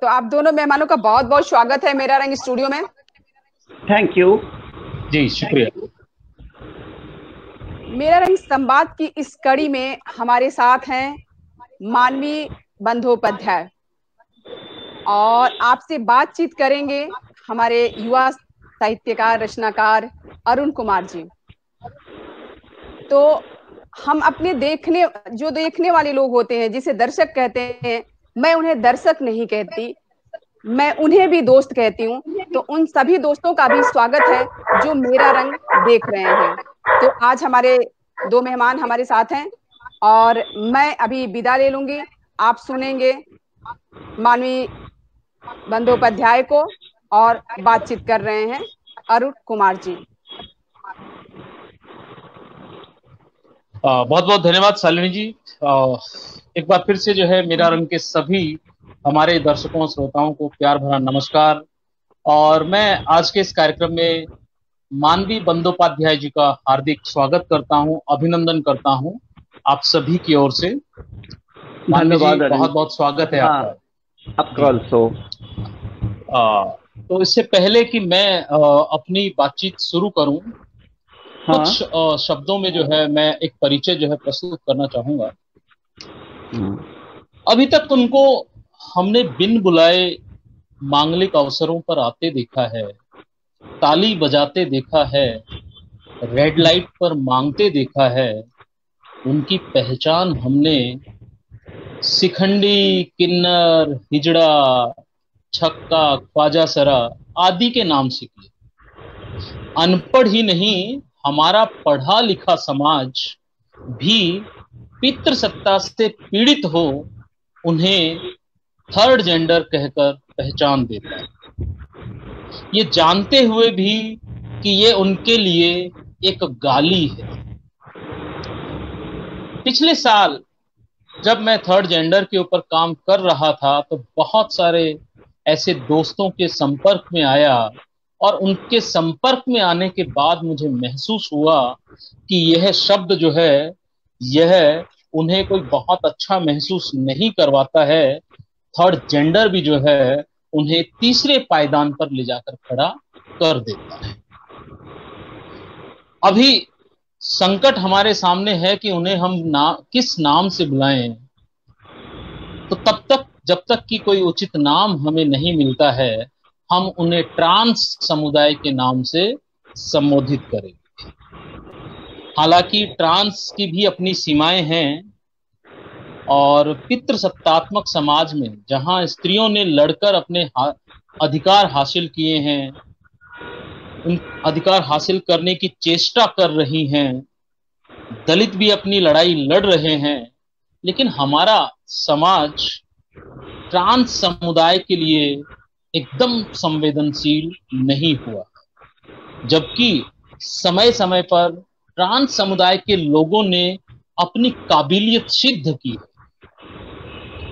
तो आप दोनों मेहमानों का बहुत बहुत स्वागत है मेरा रंग स्टूडियो में। थैंक यू जी, शुक्रिया। मेरा रंग संवाद की इस कड़ी में हमारे साथ हैं मानवी बंदोपाध्याय और आपसे बातचीत करेंगे हमारे युवा साहित्यकार रचनाकार अरुण कुमार जी। तो हम अपने देखने वाले लोग होते हैं जिसे दर्शक कहते हैं, मैं उन्हें दर्शक नहीं कहती, मैं उन्हें भी दोस्त कहती हूँ। तो उन सभी दोस्तों का भी स्वागत है जो मेरा रंग देख रहे हैं। तो आज हमारे दो मेहमान हमारे साथ हैं और मैं अभी विदा ले लूंगी। आप सुनेंगे मानवी बंदोपाध्याय को और बातचीत कर रहे हैं अरुण कुमार जी। बहुत बहुत धन्यवाद शालिनी जी। एक बार फिर से जो है मेरा रंग के सभी हमारे दर्शकों श्रोताओं को प्यार भरा नमस्कार। और मैं आज के इस कार्यक्रम में मानवी बंदोपाध्याय जी का हार्दिक स्वागत करता हूं, अभिनंदन करता हूं आप सभी की ओर से। धन्यवाद, बहुत बहुत स्वागत है आपका। आपका ऑल्सो। तो इससे पहले कि मैं अपनी बातचीत शुरू करूं, कुछ शब्दों में जो है मैं एक परिचय जो है प्रस्तुत करना चाहूंगा। अभी तक उनको हमने बिन बुलाए मांगलिक अवसरों पर आते देखा है, ताली बजाते देखा है, रेड लाइट पर मांगते देखा है। उनकी पहचान हमने शिखंडी, किन्नर, हिजड़ा, छक्का, ख्वाजा सरा आदि के नाम से की। अनपढ़ ही नहीं, हमारा पढ़ा लिखा समाज भी पितृसत्ता से पीड़ित हो उन्हें थर्ड जेंडर कहकर पहचान देता है, ये जानते हुए भी कि ये उनके लिए एक गाली है। पिछले साल जब मैं थर्ड जेंडर के ऊपर काम कर रहा था तो बहुत सारे ऐसे दोस्तों के संपर्क में आया और उनके संपर्क में आने के बाद मुझे महसूस हुआ कि यह शब्द जो है यह उन्हें कोई बहुत अच्छा महसूस नहीं करवाता है। थर्ड जेंडर भी जो है उन्हें तीसरे पायदान पर ले जाकर खड़ा कर देता है। अभी संकट हमारे सामने है कि उन्हें हम किस नाम से बुलाएं। तो तब तक जब तक कि कोई उचित नाम हमें नहीं मिलता है, हम उन्हें ट्रांस समुदाय के नाम से संबोधित करेंगे। हालांकि ट्रांस की भी अपनी सीमाएं हैं और पितृसत्तात्मक समाज में जहां स्त्रियों ने लड़कर अपने अधिकार हासिल किए हैं, उन अधिकार हासिल करने की चेष्टा कर रही हैं, दलित भी अपनी लड़ाई लड़ रहे हैं, लेकिन हमारा समाज ट्रांस समुदाय के लिए एकदम संवेदनशील नहीं हुआ। जबकि समय समय पर ट्रांस समुदाय के लोगों ने अपनी काबिलियत सिद्ध की,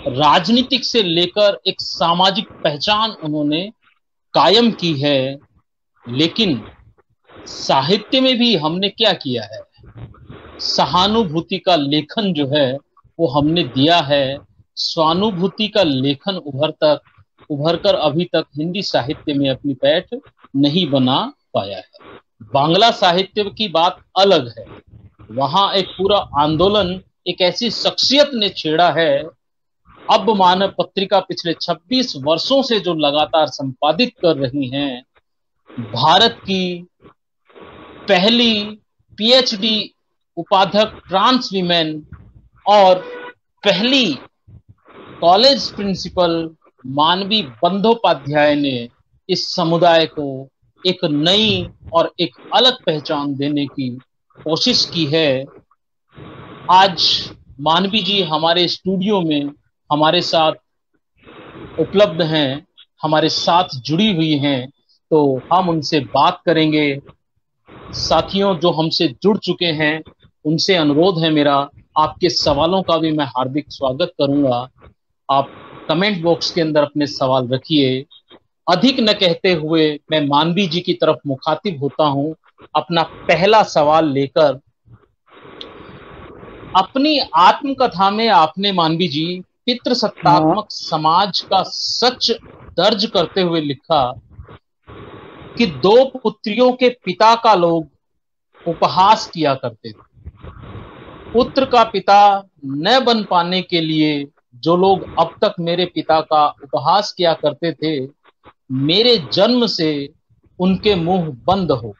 राजनीतिक से लेकर एक सामाजिक पहचान उन्होंने कायम की है। लेकिन साहित्य में भी हमने क्या किया है, सहानुभूति का लेखन जो है वो हमने दिया है। स्वानुभूति का लेखन उभरकर अभी तक हिंदी साहित्य में अपनी पैठ नहीं बना पाया है। बांग्ला साहित्य की बात अलग है, वहां एक पूरा आंदोलन एक ऐसी शख्सियत ने छेड़ा है। अब मानव पत्रिका पिछले 26 वर्षों से जो लगातार संपादित कर रही हैं, भारत की पहली पीएचडी उपाध्यक्ष ट्रांस वीमेन और पहली कॉलेज प्रिंसिपल मानवी बंदोपाध्याय ने इस समुदाय को एक नई और एक अलग पहचान देने की कोशिश की है। आज मानवी जी हमारे स्टूडियो में हमारे साथ उपलब्ध हैं, हमारे साथ जुड़ी हुई हैं, तो हम उनसे बात करेंगे। साथियों जो हमसे जुड़ चुके हैं उनसे अनुरोध है मेरा, आपके सवालों का भी मैं हार्दिक स्वागत करूंगा। आप कमेंट बॉक्स के अंदर अपने सवाल रखिए। अधिक न कहते हुए मैं मानवी जी की तरफ मुखातिब होता हूं अपना पहला सवाल लेकर। अपनी आत्मकथा में आपने मानवी जी पितृसत्तात्मक समाज का सच दर्ज करते हुए लिखा कि 2 पुत्रियों के पिता का लोग उपहास किया करते थे। पुत्र का पिता न बन पाने के लिए जो लोग अब तक मेरे पिता का उपहास किया करते थे, मेरे जन्म से उनके मुंह बंद हो।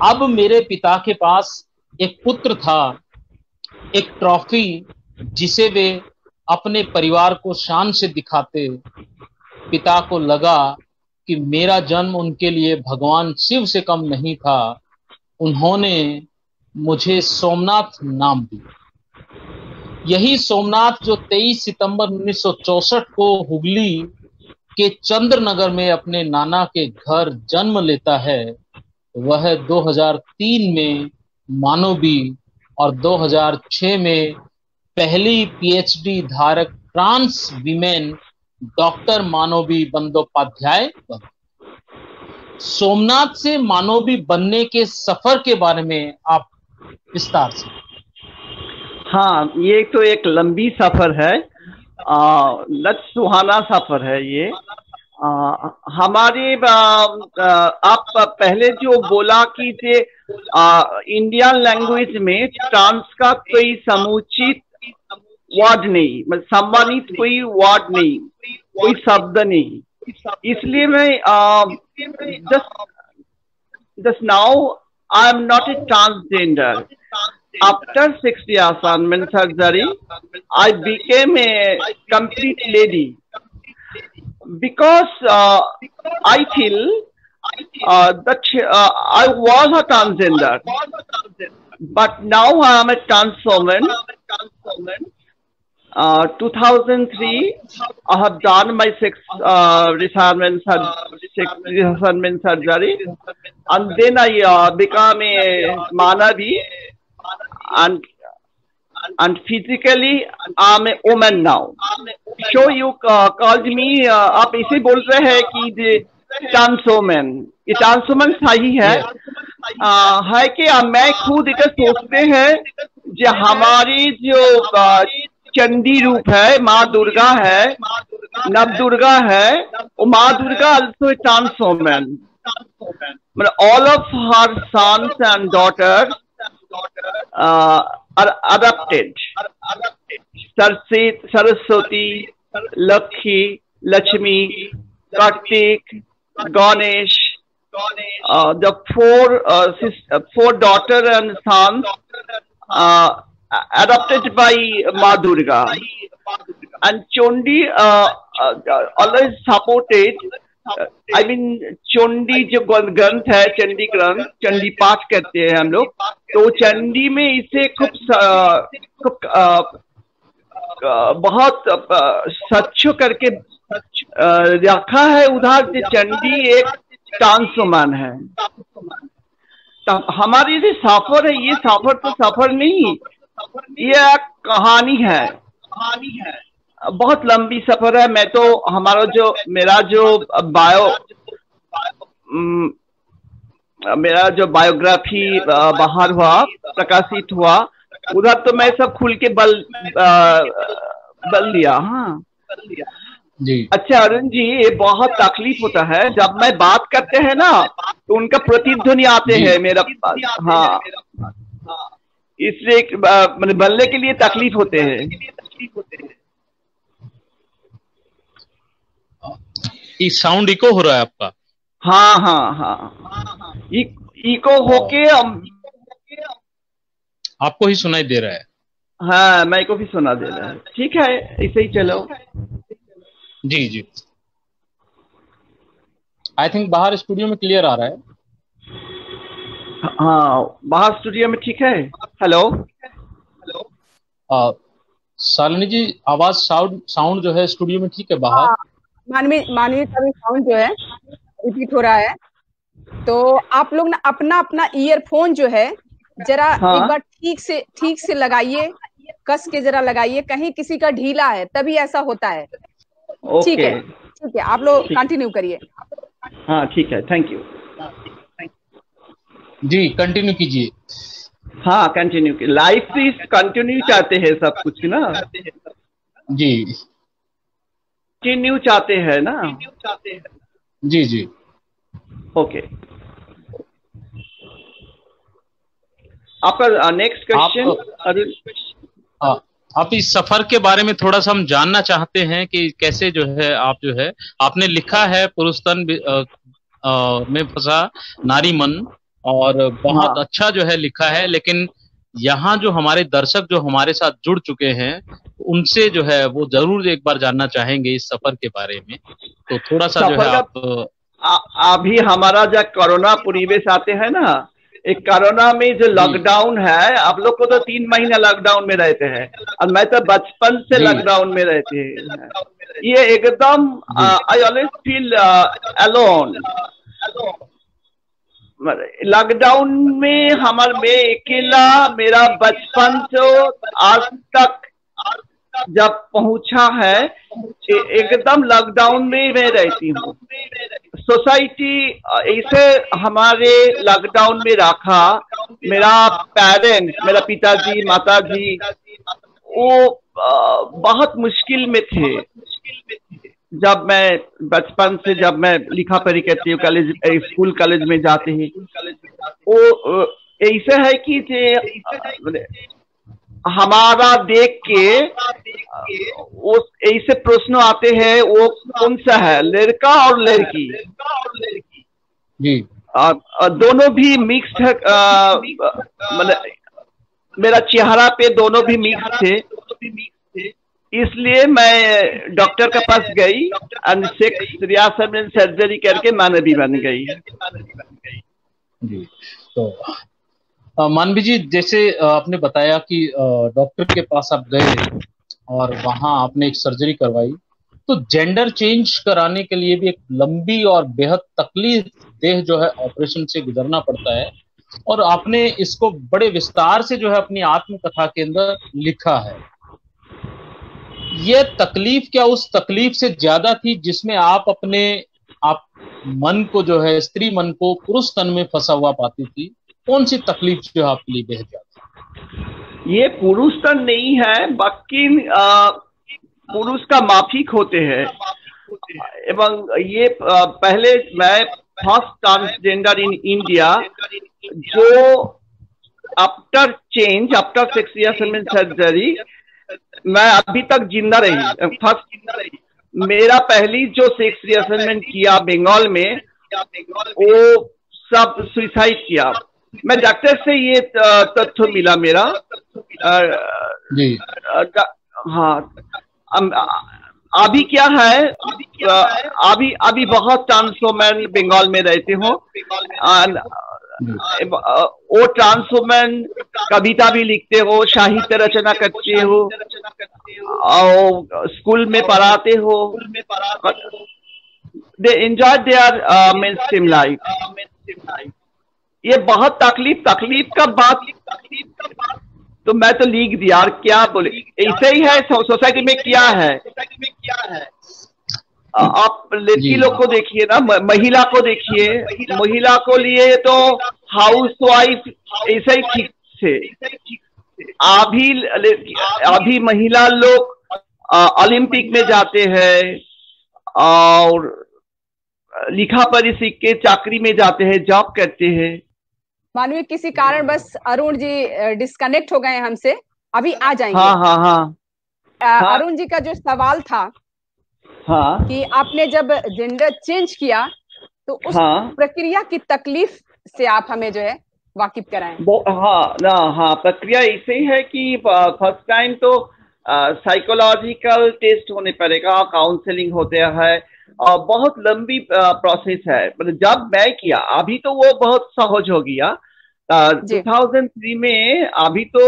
अब मेरे पिता के पास एक पुत्र था, एक ट्रॉफी जिसे वे अपने परिवार को शान से दिखाते। पिता को लगा कि मेरा जन्म उनके लिए भगवान शिव से कम नहीं था। उन्होंने मुझे सोमनाथ नाम दिया। यही सोमनाथ जो 23 सितंबर 1964 को हुगली के चंद्रनगर में अपने नाना के घर जन्म लेता है, वह 2003 में मानोबी और 2006 में पहली पीएचडी धारक ट्रांस वीमेन डॉक्टर मानोबी बंदोपाध्याय बने। सोमनाथ से मानोबी बनने के सफर के बारे में आप विस्तार से। हाँ, ये तो एक लंबी सफर है, लच सुहाना सफर है ये। हमारे आप पहले जो बोला कि इंडियन लैंग्वेज में ट्रांस का कोई समुचित वर्ड नहीं, मतलब सम्मानित कोई वर्ड नहीं, कोई शब्द नहीं, इसलिए मैं just now I am not a transgender. After 6 years on surgery, I became a complete lady because I feel that I was a transgender, but now I am a trans woman. 2003, I have done my sixth reassignment surgery, and then I become a Manavi, and physically I'm a woman now. So you called me, आप इसे बोल रहे हैं कि trans woman, ये trans woman सही है, है कि मैं खुद इधर सोचते हैं जो हमारी जो चंडी रूप है, माँ दुर्गा है, नव दुर्गा है, वो माँ Durga also a trans woman. All of her sons and daughters are adopted. Saraswati, Lakshmi, Lakshmi, Kartik, Ganesh, the four daughters and sons adopted by Ma Durga, and Chondi always supported. I mean Chandi जो ग्रंथ है, चंडी ग्रंथ, चंडी पाठ करते हैं हम लोग, तो चंडी में इसे खूब बहुत सच्चो करके रखा है उधर। चंडी एक ट्रांस वुमन है। तो हमारी जो सफर है, ये सफर तो सफर नहीं, ये एक कहानी है, बहुत लंबी सफर है। मैं तो मेरा जो बायोग्राफी बाहर हुआ, प्रकाशित हुआ, उधर तो मैं सब खुल के बल दिया। हाँ जी। अच्छा अरुण जी, ये बहुत तकलीफ होता है जब मैं बात करते हैं ना, तो उनका प्रतिध्वनि आते हैं मेरा पास। हाँ, इसलिए मतलब बोलने के लिए तकलीफ होते हैं। ये साउंड इको हो रहा है आपका? हाँ हाँ हाँ, इको होके आपको ही सुनाई दे रहा है? हाँ, मेरे को भी सुना दे रहा है। ठीक है, ऐसे ही चलो। जी जी, आई थिंक बाहर स्टूडियो में क्लियर आ रहा है। हाँ, बाहर स्टूडियो में ठीक है। हेलो शालिनी जी, आवाज साउंड जो है स्टूडियो में ठीक है? बाहर मानवी का भी साउंड जो है रिपीट हो रहा है, तो आप लोग ना अपना ईयरफोन जो है जरा एक बार ठीक से लगाइए, कस के जरा लगाइए, कहीं किसी का ढीला है तभी ऐसा होता है। ठीक है, आप लोग कंटिन्यू करिए। हाँ ठीक है, थैंक यू जी, कंटिन्यू कीजिए। हाँ, कंटिन्यू की लाइफ इज कंटिन्यू चाहते हैं सब कुछ ना। जी कंटिन्यू चाहते हैं ना? जी जी। ओके, आपका नेक्स्ट क्वेश्चन अरुण। आ, आप इस सफर के बारे में थोड़ा सा हम जानना चाहते हैं कि कैसे जो है आप जो है आपने लिखा है पुरुष तन में फंसा नारी मन, और बहुत हाँ, अच्छा जो है लिखा है, लेकिन यहाँ जो हमारे दर्शक जो हमारे साथ जुड़ चुके हैं उनसे जो है वो जरूर एक बार जानना चाहेंगे इस सफर के बारे में, तो थोड़ा सा जो है सफर का आप। अभी हमारा जो कोरोना परिवेश आते हैं ना, एक कोरोना में जो जी लॉकडाउन है, आप लोग को तो 3 महीने लॉकडाउन में रहते हैं, और मैं तो बचपन से जी लॉकडाउन में रहते हैं। ये एकदम जी I always feel alone. Lockdown में मैं अकेला, मेरा बचपन से आज तक जब पहुंचा है, एकदम लॉकडाउन में मैं रहती हूँ। सोसाइटी ऐसे हमारे लॉकडाउन में रखा। मेरा पेरेंट्स, मेरा पिताजी माताजी, वो बहुत मुश्किल में थे। जब मैं बचपन से, जब मैं लिखा पढ़ी करती हूँ, कॉलेज स्कूल कॉलेज में जाते हैं, वो ऐसे है कि हमारा देख के उस ऐसे प्रश्न आते हैं, वो कौन सा है, लड़का और लड़की? जी दोनों भी मिक्स्ड है। मतलब मेरा चेहरा पे दोनों भी मिक्स थे, इसलिए मैं डॉक्टर के पास गई और सेक्स रिएसाइनमेंट सर्जरी करके मैंने भी बन गई। जी। तो मानवी जी, जैसे आपने बताया कि डॉक्टर के पास आप गए और वहां आपने एक सर्जरी करवाई, तो जेंडर चेंज कराने के लिए भी एक लंबी और बेहद तकलीफ देह जो है ऑपरेशन से गुजरना पड़ता है, और आपने इसको बड़े विस्तार से जो है अपनी आत्मकथा के अंदर लिखा है। यह तकलीफ क्या उस तकलीफ से ज्यादा थी जिसमें आप मन को जो है, स्त्री मन को पुरुष तन में फंसा हुआ पाती थी? कौन सी तकलीफ जो आपके लिए बेहद ज्यादा? ये पुरुष तन नहीं है, बाकी पुरुष का माफिक होते हैं। एवं ये पहले मैं फर्स्ट ट्रांसजेंडर इन इंडिया जो आफ्टर सेक्स रिएसाइनमेंट सर्जरी, मैं अभी तक जिंदा रही। फर्स्ट मेरा पहली जो सेक्स रिएसाइनमेंट किया बंगाल में, वो सब सुसाइड किया। मैं डॉक्टर से ये तथ्य मिला मेरा। जी हाँ, अभी क्या है, अभी बहुत ट्रांसवोमन बंगाल में रहते हो, वो ट्रांसवोमन कविता भी लिखते हो, साहित्य रचना करते हो, और स्कूल में पढ़ाते हो। They enjoy their main stream life. ये बहुत तकलीफ का बात, तो मैं तो लिख दिया, और क्या बोले, ऐसे ही है सोसाइटी में। क्या है, आप लड़की लोग को देखिए ना, महिला को देखिए, महिला को लिए तो हाउस वाइफ ऐसे ही ठीक से। अभी महिला लोग ओलंपिक में जाते हैं, और लिखा पढ़ी सीख के चाकरी में जाते हैं, जॉब करते हैं। मानवीय किसी कारण बस अरुण जी डिस्कनेक्ट हो गए हमसे, अभी आ जाएंगे। हाँ हाँ हाँ। अरुण जी का जो सवाल था, हाँ, कि आपने जब जेंडर चेंज किया तो उस प्रक्रिया की तकलीफ से आप हमें जो है वाकिफ कराएं। हाँ, प्रक्रिया ऐसे ही है कि फर्स्ट टाइम तो साइकोलॉजिकल टेस्ट होने पड़ेगा, काउंसलिंग होते हैं, और बहुत लंबी प्रोसेस है। मतलब जब मैं किया, अभी तो वो बहुत सहज हो गया। 2003 में अभी तो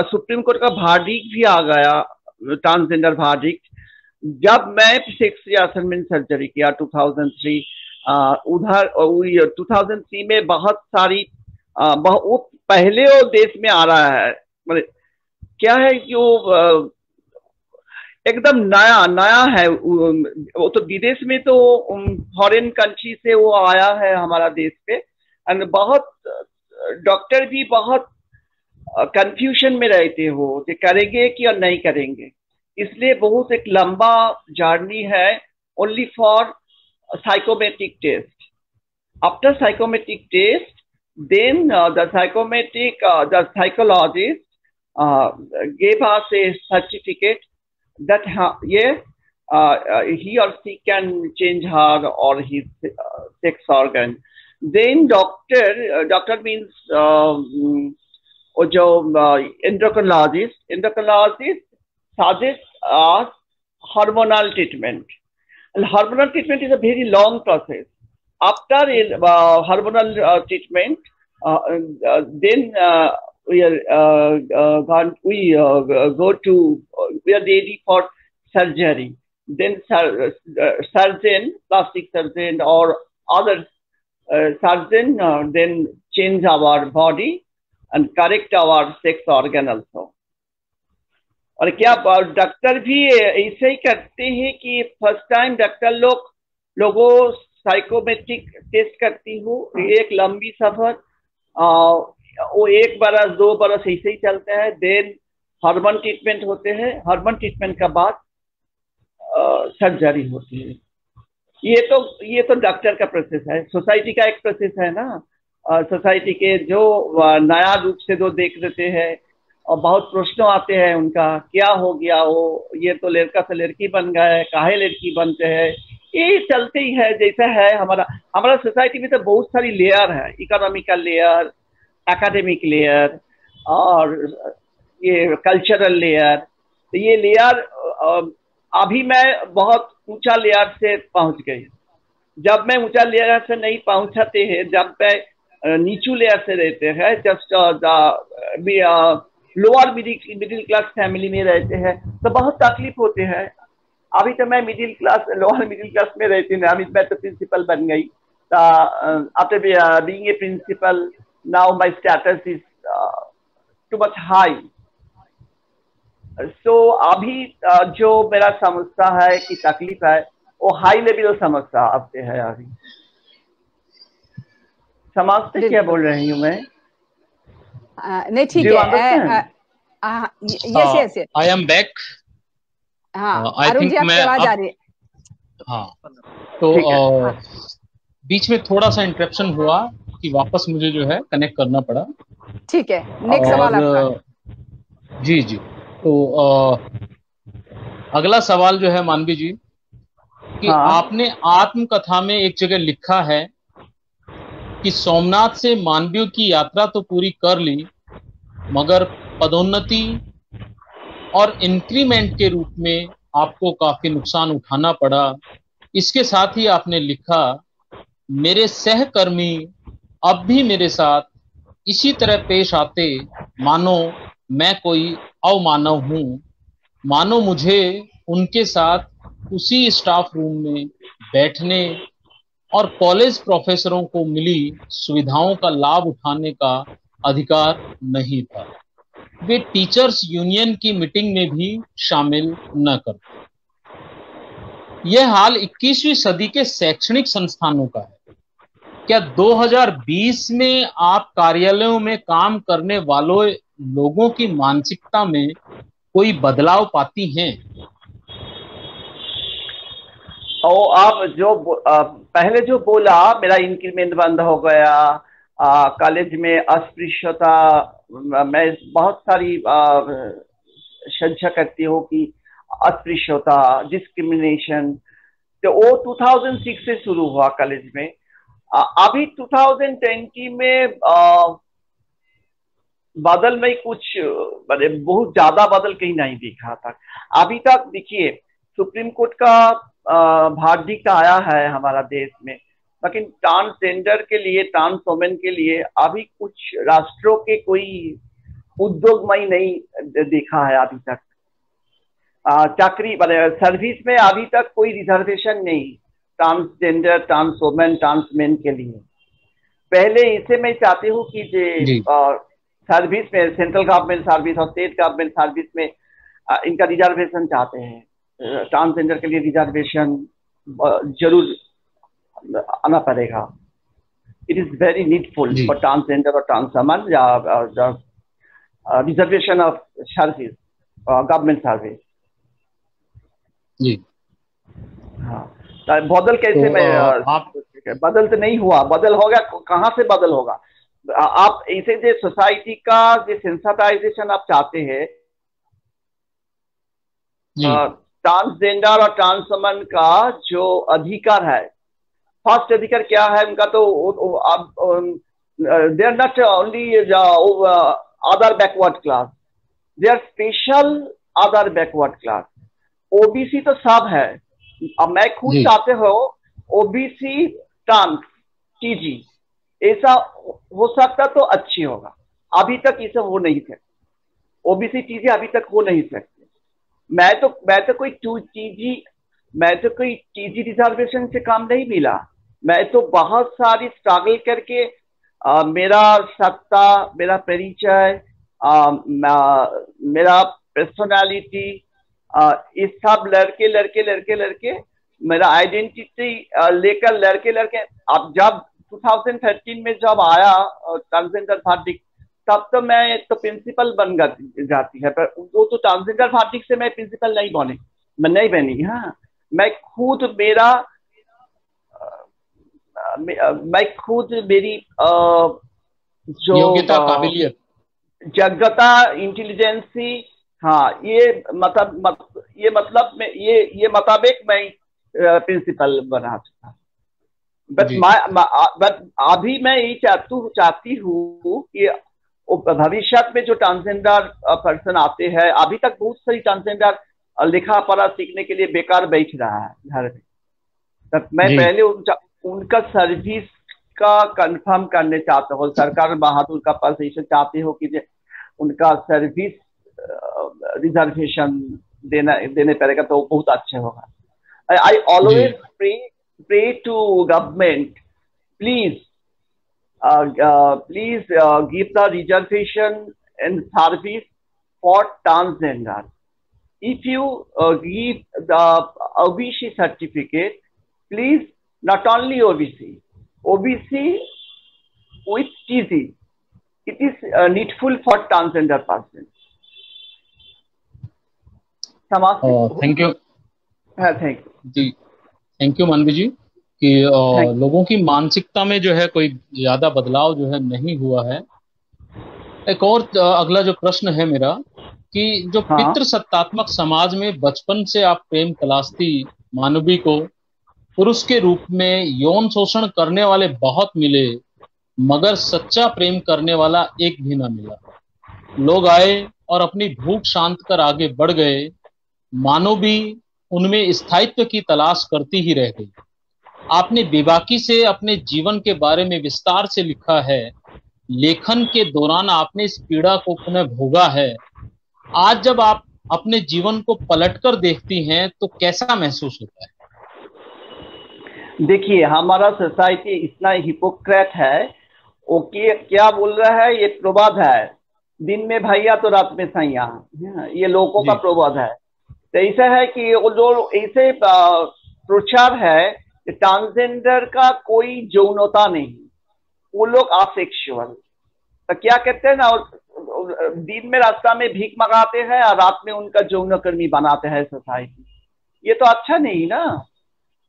सुप्रीम कोर्ट का वर्डिक्ट भी आ गया, ट्रांसजेंडर वर्डिक्ट। जब मैं सेक्स रिएसाइनमेंट सर्जरी किया 2003, उधर 2003 में बहुत सारी वो पहले वो देश में आ रहा है। मतलब क्या है कि वो एकदम नया है। वो तो विदेश में तो फॉरेन कंट्री से वो आया है हमारा देश पे, एंड बहुत डॉक्टर भी बहुत कंफ्यूजन में रहते हो कि करेंगे कि और नहीं करेंगे। इसलिए बहुत एक लंबा जर्नी है only for psychometric test. After psychometric test, then the psychologist gave us a certificate that he or she can change her or his sex organ. Then doctor means endocrinologist suggests us hormonal treatment. And hormonal treatment is a very long process. After hormonal treatment, then we are ready for surgery. Then surgeon, plastic surgeon or other surgeon then change our body and correct our sex organ also. और क्या doctor भी ऐसे ही करते हैं कि first time doctor लोगों psychometric test करती हूँ, एक लंबी सफर, वो 1 बरस 2 बरस ऐसे ही चलता है. देन हार्मोन ट्रीटमेंट होते हैं, हार्मोन ट्रीटमेंट के बाद सर्जरी होती है. ये तो डॉक्टर का प्रोसेस है. सोसाइटी का एक प्रोसेस है ना. सोसाइटी के जो नया रूप से जो देख लेते हैं और बहुत प्रश्न आते हैं उनका, क्या हो गया वो, ये तो लड़का से लड़की बन गए, काहे लड़की बनते हैं, ये चलते ही है. जैसा है हमारा सोसाइटी में तो बहुत सारी लेयर है, इकोनॉमिकल लेयर, एकेडमिक लेयर और ये कल्चरल लेयर. तो ये लेयर अभी मैं बहुत ऊंचा लेयर से पहुंच गई. जब मैं ऊंचा लेयर से नहीं पहुंचते हैं, जब मैं नीचू लेयर से रहते हैं, just lower middle class family में रहते हैं, तो बहुत तकलीफ होते हैं. अभी तो मैं लोअर मिडिल क्लास में रहती हूँ. मैं तो प्रिंसिपल बन गई. After being a principal, now my status is too much high. So अभी जो मेरा समस्या है कि तकलीफ है, वो हाई लेवल समस्या आपसे है. अभी समझते क्या बोल रही हूँ मैं? नहीं, ठीक है. Yes I am back. हाँ, अरुण जी आपकी आवाज आ रही है. हाँ, तो बीच में थोड़ा सा इंटरप्शन हुआ कि वापस मुझे जो है कनेक्ट करना पड़ा. ठीक है, नेक्स्ट सवाल आपका. जी. तो अगला सवाल जो है मानवी जी, कि आपने आत्मकथा में एक जगह लिखा है कि सोमनाथ से मानवीय की यात्रा तो पूरी कर ली, मगर पदोन्नति और इंक्रीमेंट के रूप में आपको काफी नुकसान उठाना पड़ा. इसके साथ ही आपने लिखा, मेरे सहकर्मी अब भी मेरे साथ इसी तरह पेश आते, मानो मैं कोई अवमानव हूं, मानो मुझे उनके साथ उसी स्टाफ रूम में बैठने और कॉलेज प्रोफेसरों को मिली सुविधाओं का लाभ उठाने का अधिकार नहीं था. वे टीचर्स यूनियन की मीटिंग में भी शामिल न करते. यह हाल 21वीं सदी के शैक्षणिक संस्थानों का है. क्या 2020 में आप कार्यालयों में काम करने वालों लोगों की मानसिकता में कोई बदलाव पाती हैं? और आप जो पहले जो बोला, मेरा इंक्रीमेंट बंद हो गया, कॉलेज में अस्पृश्यता, मैं बहुत सारी चर्चा करती हूँ कि अस्पृश्यता, डिस्क्रिमिनेशन, तो वो 2006 से शुरू हुआ कॉलेज में. अभी 2020 में बादल में कुछ बहुत ज्यादा बादल कहीं नहीं दिखा था अभी तक. देखिए, सुप्रीम कोर्ट का वर्डिक्ट आया है हमारा देश में, लेकिन ट्रांसजेंडर के लिए, ट्रांस वुमेन के लिए अभी कुछ राष्ट्रों के कोई उद्योगमय नहीं देखा है अभी तक. चाकरी सर्विस में अभी तक कोई रिजर्वेशन नहीं transgender, trans women, trans men के लिए. पहले इसे मैं चाहती हूँ कि सर्विस में, सेंट्रल गवर्नमेंट सर्विस और स्टेट गवर्नमेंट सर्विस में इनका रिजर्वेशन चाहते हैं. ट्रांसजेंडर के लिए रिजर्वेशन जरूर आना पड़ेगा. It is very needful for transgender और trans women reservation of service, government service. जी। हाँ, तो बदल कैसे तो मैं आप बदल तो नहीं हुआ, बदल होगा कहाँ से बदल होगा? आप इसे जो सोसाइटी का जो सेंसिटाइजेशन आप चाहते हैं, जी ट्रांसजेंडर और ट्रांसवुमन का जो अधिकार है, फर्स्ट अधिकार क्या है उनका? तो आप they are not only other backward class, they are special other backward class. OBC तो सब है। अब मैं खुद जी चाहते हो ओबीसी ट्रांस टीजी ऐसा हो सकता तो अच्छी होगा। अभी तक ये सब हो नहीं सकते, ओबीसी टीजी अभी तक हो नहीं सकते। मैं तो कोई टीजी रिजर्वेशन से काम नहीं मिला। मैं तो बहुत सारी स्ट्रगल करके मेरा सत्ता, मेरा परिचय, मेरा पर्सनालिटी, इस सब लड़के मेरा आइडेंटिटी लेकर लड़के अब जब 2013 में जब आया ट्रांसजेंडर भाटिक, तब तो मैं तो प्रिंसिपल बन जाती है, पर वो तो ट्रांसजेंडर भाटिक से मैं प्रिंसिपल नहीं बनी। हाँ, मैं खुद मेरा मैं खुद मेरी जो योग्यता काबिलियत। जगता इंटेलिजेंसी, हाँ, ये मुताबिक मैं प्रिंसिपल बना चुका। जी बट अभी मैं ये चाहती हूँ कि भविष्य में जो ट्रांसजेंडर पर्सन आते हैं, अभी तक बहुत सारी ट्रांसजेंडर लिखा पढ़ा सीखने के लिए बेकार बैठ रहा है घर में, तब मैं जी पहले उनका सर्विस का कंफर्म करने चाहता हूँ। सरकार बहादुर का पोजीशन चाहते हो कि उनका सर्विस रिजर्वेशन देने पड़ेगा तो बहुत अच्छा होगा। आई जी। Always pray to government, please give the reservation and service for transgender. If you give the OBC certificate, please, not only OBC with TZ, it is needful for transgender person. Thank you thank you ji. Thank you Manavi ji कि thank लोगों की मानसिकता में जो है कोई ज्यादा बदलाव जो है नहीं हुआ है। एक और अगला जो प्रश्न है मेरा कि जो हाँ, पितृसत्तात्मक समाज में बचपन से आप प्रेम तलाशती मानवी को पुरुष के रूप में यौन शोषण करने वाले बहुत मिले, मगर सच्चा प्रेम करने वाला एक भी ना मिला। लोग आए और अपनी भूख शांत कर आगे बढ़ गए, मानवी उनमें स्थायित्व की तलाश करती ही रह गई। आपने बेबाकी से अपने जीवन के बारे में विस्तार से लिखा है। लेखन के दौरान आपने इस पीड़ा को पुनः भोगा है। आज जब आप अपने जीवन को पलटकर देखती हैं तो कैसा महसूस होता है? देखिए, हमारा सोसाइटी इतना हिपोक्रेट है। ओके, क्या बोल रहा है? ये प्रवाद है, दिन में भैया तो रात में सैया। ये लोगों का जी प्रवाद है। तो ऐसा है कि वो जो ऐसे प्रचार है कि ट्रांसजेंडर का कोई यौनता नहीं, वो लोग असेक्सुअल। तो क्या कहते हैं ना, दिन में रास्ता में भीख मंगाते हैं और रात में उनका यौनकर्मी बनाते हैं सोसाइटी। ये तो अच्छा नहीं ना,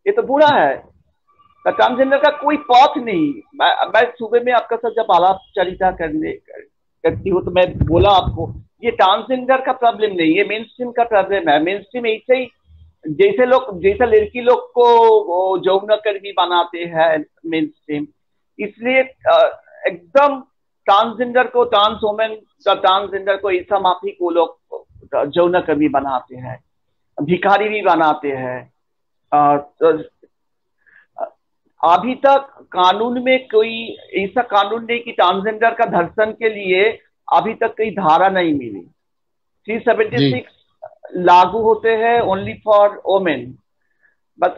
ये तो बुरा है। तो ट्रांसजेंडर का कोई पथ नहीं। मैं सुबह में आपका साथ जब आलापचारिता करती हूँ तो मैं बोला आपको, ये ट्रांसजेंडर का प्रॉब्लम नहीं, ये मेन स्ट्रीम का प्रॉब्लम है। मेन स्ट्रीम ऐसे ही जैसे लड़की लोग को यौनकर्मी बनाते हैं मेन स्ट्रीम, इसलिए एकदम ट्रांस वुमेन का ट्रांसजेंडर को ऐसा माफी को लोग यौनकर्मी बनाते हैं, भिखारी भी बनाते हैं। अभी तक कानून में कोई ऐसा कानून नहीं कि ट्रांसजेंडर का धर्षण के लिए अभी तक कोई धारा नहीं मिली। जी 376 लागू होते हैं only for women, but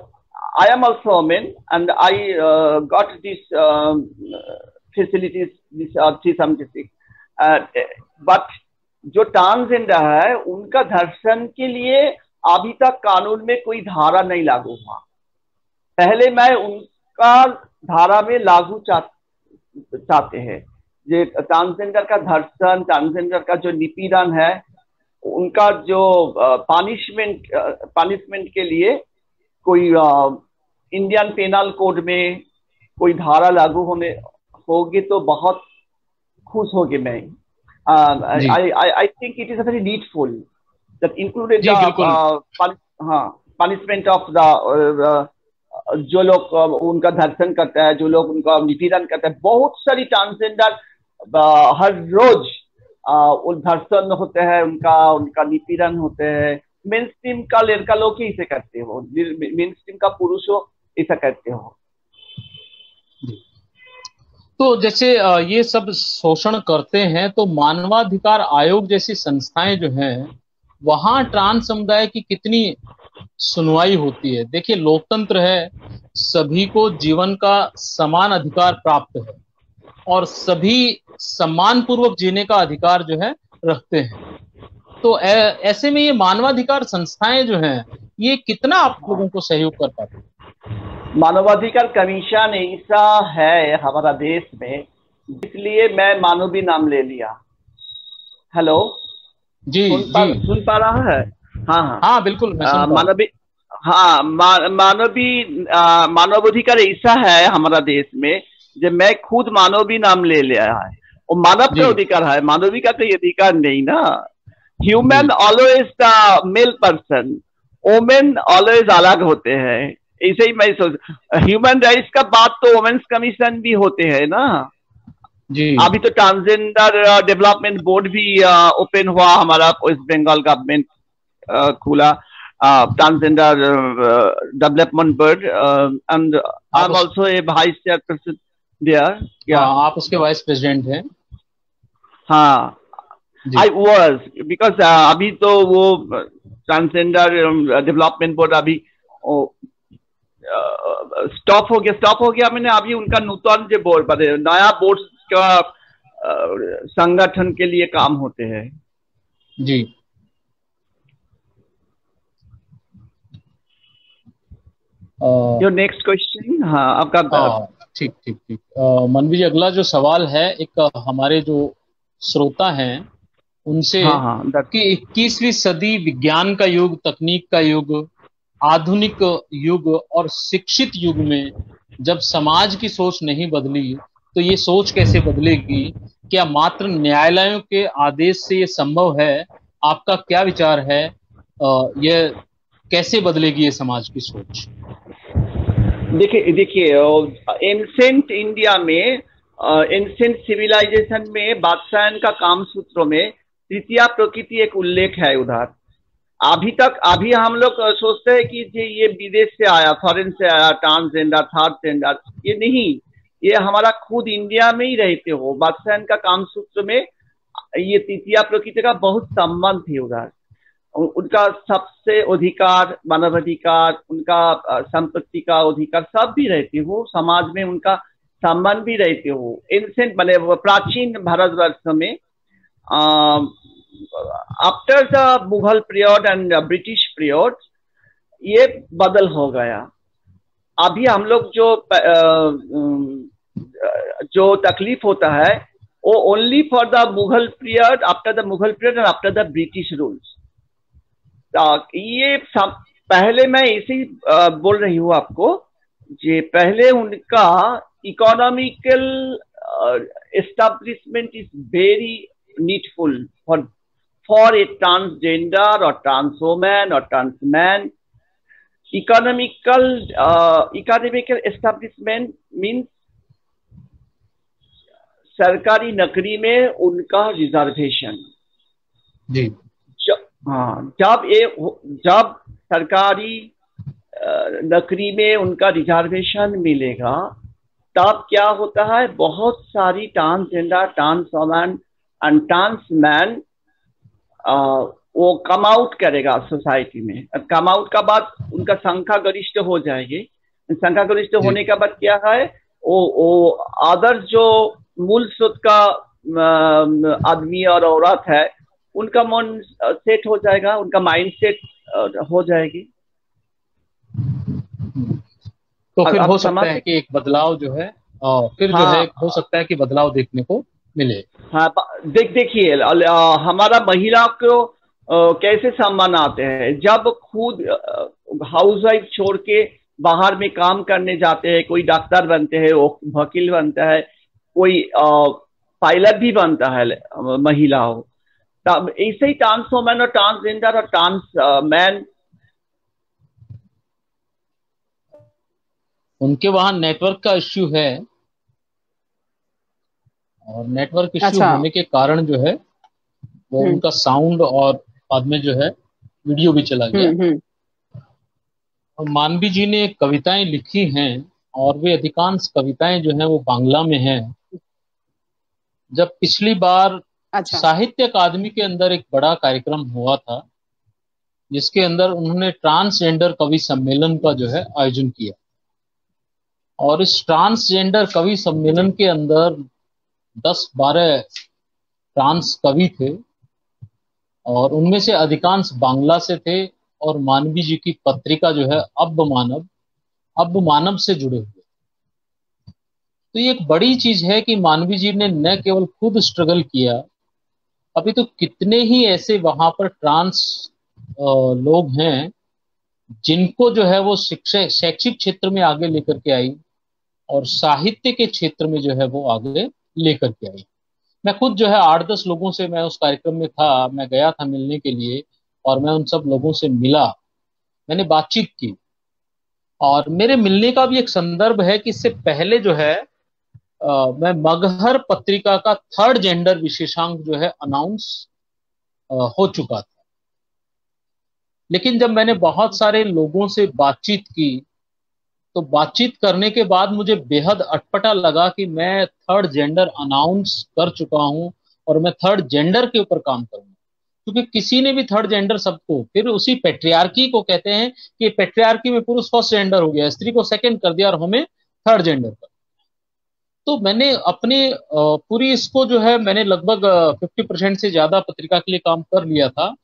I am also women and I got this facilities, this 376। But जो ट्रांसजेंडर है उनका धर्षण के लिए अभी तक कानून में कोई धारा नहीं लागू हुआ। पहले मैं उनका धारा में लागू चाहते हैं। जो ट्रांसजेंडर का धर्षण, ट्रांसजेंडर का जो निपीड़न है, उनका जो पनिशमेंट के लिए कोई इंडियन पेनल कोड में कोई धारा लागू होगी तो बहुत खुश होगी मैं। I think it is very needful that included punishment of the जो लोग उनका धर्षण करता है, जो लोग उनका निपीड़न करता है। बहुत सारी ट्रांसजेंडर हर रोज धर्षण होते हैं, उनका निपीड़न होते हैं। मेन स्ट्रीम का लड़का लोग ही इसे करते हो, मेन स्ट्रीम का पुरुषों ऐसा करते हो। तो जैसे ये सब शोषण करते हैं तो मानवाधिकार आयोग जैसी संस्थाएं जो हैं वहां ट्रांस समुदाय की कितनी सुनवाई होती है? देखिए, लोकतंत्र है, सभी को जीवन का समान अधिकार प्राप्त है और सभी सम्मान पूर्वक जीने का अधिकार जो है रखते हैं। तो ऐसे में ये मानवाधिकार संस्थाएं जो हैं ये कितना आप लोगों को सहयोग कर पाते हैं? मानवाधिकार कमीशन ऐसा है हमारा देश में, इसलिए मैं मानवी नाम ले लिया। हेलो जी, सुन पा रहा है? हाँ बिल्कुल, मानवाधिकार ऐसा है हमारा देश में जब मैं खुद मानवी नाम ले लिया है। और मानव का अधिकार है, मानवी का कोई अधिकार नहीं ना। Human always the male person, women always अलग होते हैं। ऐसे ही मैं सोच, ह्यूमन राइट्स का बात तो वुमेन्स कमीशन भी होते हैं ना जी। अभी तो ट्रांसजेंडर डेवलपमेंट बोर्ड भी ओपन हुआ, हमारा वेस्ट बंगाल गवर्नमेंट खुला transgender development board, and I am also a vice chairperson there. आप उसके वाइस प्रेसिडेंट हैं? हाँ, आई वाज, बिकॉज अभी तो वो ट्रांसजेंडर डेवलपमेंट बोर्ड अभी स्टॉप हो गया मैंने। अभी उनका नूतन जो बोर्ड बने, नया बोर्ड का संगठन के लिए काम होते हैं जी। Your next question. हाँ, आपका ठीक। मनवी जी, अगला जो सवाल है एक हमारे जो श्रोता हैं उनसे कि 21वीं सदी विज्ञान का युग, तकनीक का युग, आधुनिक युग और शिक्षित युग में जब समाज की सोच नहीं बदली तो ये सोच कैसे बदलेगी? क्या मात्र न्यायालयों के आदेश से ये संभव है? आपका क्या विचार है? ये कैसे बदलेगी ये समाज की सोच? देखिए एंसेंट इंडिया में, एंसेंट सिविलाइजेशन में बादशाहन का काम सूत्रों में तृतीया प्रकृति एक उल्लेख है उधर। अभी हम लोग सोचते हैं कि ये विदेश से आया, फॉरेन से आया, ट्रांसजेंडर, थर्ड जेंडर। ये नहीं, ये हमारा खुद इंडिया में ही रहते हो। बादशाहन का काम सूत्र में ये तृतीया प्रकृति का बहुत संबंध है उधर। उनका सबसे अधिकार, मानवाधिकार, उनका संपत्ति का अधिकार सब भी रहते हो, समाज में उनका संबंध भी रहते हो। एंसेंट बने प्राचीन भारतवर्ष में after the Mughal period and British period ये बदल हो गया। अभी हम लोग जो तकलीफ होता है वो only for the Mughal period, after the Mughal period and after the British rules. ये पहले मैं ऐसे ही बोल रही हूँ आपको, जे पहले उनका economical establishment is very needful for a transgender or trans woman or trans man. Economical establishment means सरकारी नौकरी में उनका रिजर्वेशन। जी। जब सरकारी नौकरी में उनका रिजर्वेशन मिलेगा तब क्या होता है, बहुत सारी transgender, trans woman and trans man वो कम आउट करेगा सोसाइटी में। कम आउट का बाद उनका संख्या गरिष्ठ हो जाएगी। संख्या गरिष्ठ होने के बाद क्या है, वो अदर जो मूल स्रोत का आदमी और औरत है उनका मन सेट हो जाएगा, उनका माइंड सेट हो जाएगी। तो फिर हो सकता है कि एक बदलाव जो है फिर जो है हो सकता है कि बदलाव देखने को मिले। हाँ, देखिए हमारा महिला को कैसे सम्मान आते हैं जब खुद हाउस वाइफ छोड़ के बाहर में काम करने जाते हैं। कोई डॉक्टर बनते हैं, वकील बनता है, कोई पायलट भी बनता है महिला हो। तब ऐसे ही ट्रांस वुमेन और ट्रांसजेंडर और ट्रांस मैन, उनके वहां नेटवर्क का इश्यू है, और नेटवर्क इश्यू अच्छा। होने के कारण जो है वो उनका साउंड और बाद में जो है वीडियो भी चला गया। और मानवी जी ने कविताएं लिखी हैं, और वे अधिकांश कविताएं जो हैं वो बांग्ला में हैं। जब पिछली बार अच्छा। साहित्य अकादमी के अंदर एक बड़ा कार्यक्रम हुआ था, जिसके अंदर उन्होंने ट्रांसजेंडर कवि सम्मेलन का जो है आयोजन किया, और इस ट्रांसजेंडर कवि सम्मेलन के अंदर 10-12 ट्रांस कवि थे, और उनमें से अधिकांश बांग्ला से थे, और मानवी जी की पत्रिका जो है अब मानव से जुड़े हुए। तो ये एक बड़ी चीज है कि मानवी जी ने न केवल खुद स्ट्रगल किया, अभी तो कितने ही ऐसे वहां पर ट्रांस लोग हैं जिनको जो है वो शिक्षा शैक्षिक क्षेत्र में आगे लेकर के आई, और साहित्य के क्षेत्र में जो है वो आगे लेकर के आई। मैं खुद जो है 8-10 लोगों से, मैं उस कार्यक्रम में था, मैं गया था मिलने के लिए, और मैं उन सब लोगों से मिला, मैंने बातचीत की। और मेरे मिलने का भी एक संदर्भ है कि इससे पहले जो है मैं मगहर पत्रिका का 3rd जेंडर विशेषांक जो है अनाउंस हो चुका था। लेकिन जब मैंने बहुत सारे लोगों से बातचीत की, तो बातचीत करने के बाद मुझे बेहद अटपटा लगा कि मैं 3rd जेंडर अनाउंस कर चुका हूं, और मैं 3rd जेंडर के ऊपर काम करूंगा। क्योंकि किसी ने भी 3rd जेंडर सबको, फिर उसी पेट्रियार्की को कहते हैं कि पेट्रियार्की में पुरुष 1st जेंडर हो गया, स्त्री को 2nd कर दिया, और हमें 3rd जेंडर कर। तो मैंने अपने पूरी इसको जो है मैंने लगभग 50% से ज्यादा पत्रिका के लिए काम कर लिया था।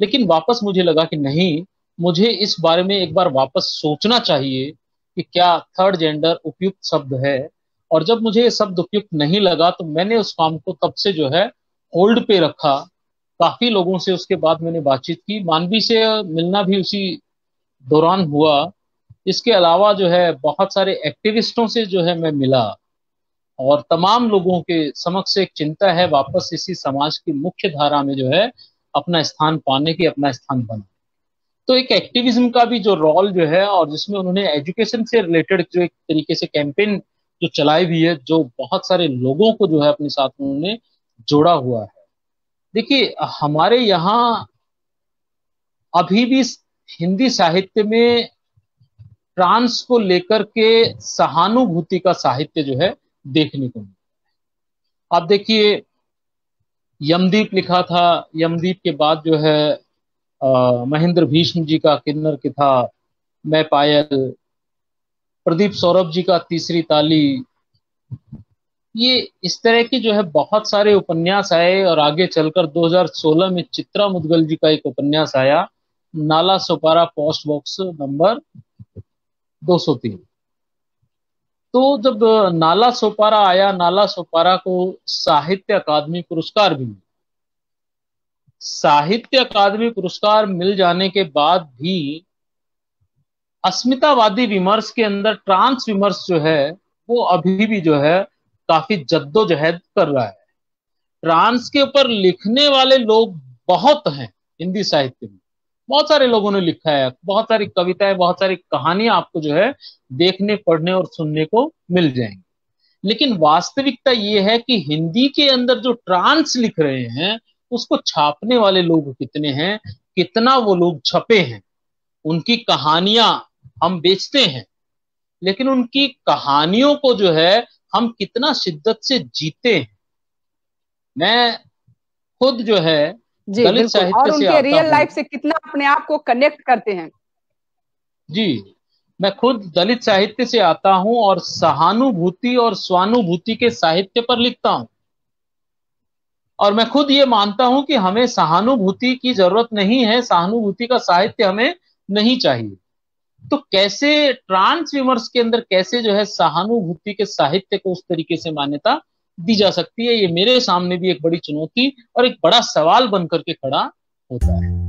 लेकिन वापस मुझे लगा कि नहीं, मुझे इस बारे में एक बार वापस सोचना चाहिए कि क्या 3rd जेंडर उपयुक्त शब्द है। और जब मुझे ये शब्द उपयुक्त नहीं लगा, तो मैंने उस काम को तब से जो है होल्ड पे रखा। काफी लोगों से उसके बाद मैंने बातचीत की, मानवी से मिलना भी उसी दौरान हुआ। इसके अलावा जो है बहुत सारे एक्टिविस्टों से जो है मैं मिला, और तमाम लोगों के समक्ष एक चिंता है वापस इसी समाज की मुख्य धारा में जो है अपना स्थान पाने की, अपना स्थान बना। तो एक एक्टिविज्म का भी जो रोल जो है, और जिसमें उन्होंने एजुकेशन से रिलेटेड जो एक तरीके से कैंपेन जो चलाई हुई है, जो बहुत सारे लोगों को जो है अपने साथ उन्होंने जोड़ा हुआ है। देखिए, हमारे यहाँ अभी भी हिंदी साहित्य में ट्रांस को लेकर के सहानुभूति का साहित्य जो है देखने को मिला। आप देखिए, यमदीप लिखा था, यमदीप के बाद जो है महेंद्र भीष्म जी का किन्नर की था मैं पायल, प्रदीप सौरभ जी का तीसरी ताली, ये इस तरह की जो है बहुत सारे उपन्यास आए। और आगे चलकर 2016 में चित्रा मुदगल जी का एक उपन्यास आया, Nala Sopara post box number 203। तो जब नाला सोपारा आया, नाला सोपारा को साहित्य अकादमी पुरस्कार भी मिला। साहित्य अकादमी पुरस्कार मिल जाने के बाद भी अस्मितावादी विमर्श के अंदर ट्रांस विमर्श जो है वो अभी भी जो है काफी जद्दोजहद कर रहा है। ट्रांस के ऊपर लिखने वाले लोग बहुत हैं हिंदी साहित्य में, बहुत सारे लोगों ने लिखा है, बहुत सारी कविताएं, बहुत सारी कहानियां आपको जो है देखने, पढ़ने और सुनने को मिल जाएंगी। लेकिन वास्तविकता ये है कि हिंदी के अंदर जो ट्रांस लिख रहे हैं उसको छापने वाले लोग कितने हैं, कितना वो लोग छपे हैं। उनकी कहानियां हम बेचते हैं, लेकिन उनकी कहानियों को जो है हम कितना शिद्दत से जीते हैं। मैं खुद जो है जी दलित बिल्कुल, साहित्य और से उनके आता रियल हूं। लाइफ से कितना अपने आप को कनेक्ट करते हैं। जी, मैं खुद दलित साहित्य से आता हूं, और सहानुभूति और स्वानुभूति के साहित्य पर लिखता हूं। और मैं खुद ये मानता हूं कि हमें सहानुभूति की जरूरत नहीं है, सहानुभूति का साहित्य हमें नहीं चाहिए। तो कैसे ट्रांस विमर्श के अंदर कैसे जो है सहानुभूति के साहित्य को उस तरीके से मान्यता दी जा सकती है, ये मेरे सामने भी एक बड़ी चुनौती और एक बड़ा सवाल बनकर के खड़ा होता है।